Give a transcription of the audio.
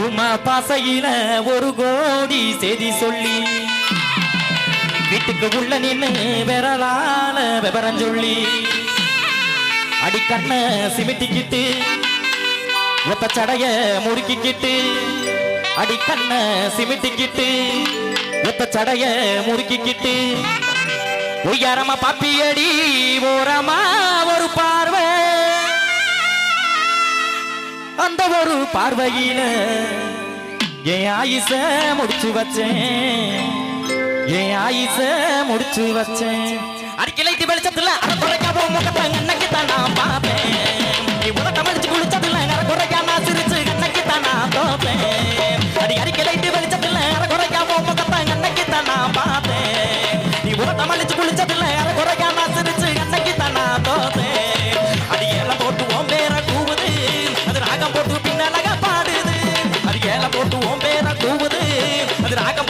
உமா பாசையில ஒரு கோடி செய்தி சொல்லி வீட்டுக்கு உள்ள நின்னு விரலால விவரம் சொல்லி அடிக்கண்ண சிமிட்டிக்கிட்டு ஒத்த சடைய முறுக்கிக்கிட்டு அடிக்கண்ண சிமிட்டிக்கிட்டு ஒத்த சடைய முறுக்கிக்கிட்டு உயரமா பாப்பியடி ஓரமா ஒரு பார்வை அந்த ஒரு பார்வையில என் ஆயுச முடிச்சு வச்சேன் என் ஆயுச முடிச்சு வச்சேன் அடிக்கலைத்து வெளிச்சத்துல அரைக்குறைக்காம முகத்தை அன்னைக்கு தான் நான் பார்ப்பேன் நீ உலகம் அடிச்சு குளிச்சதுல அரைக்குறைக்காம சிரிச்சு அன்னைக்கு தான் நான் தோப்பேன் அடிக்கலைத்து வெளிச்சத்துல அரைக்குறைக்காம முகத்தை அன்னைக்கு தான் நான் பார்த்தேன் நீ உலகம் அடிச்சு குளிச்சதுல அரைக்குறைக்காம சிரிச்சு அன்னைக்கு தான் நான் தோப்பேன் அடி ஏலம் போட்டு ஓம் பேர கூவுது அது ராகம் போட்டு பின்னலக பாடுது அது ஏலம் போட்டு ஓம் பேர கூவுது அது ராகம்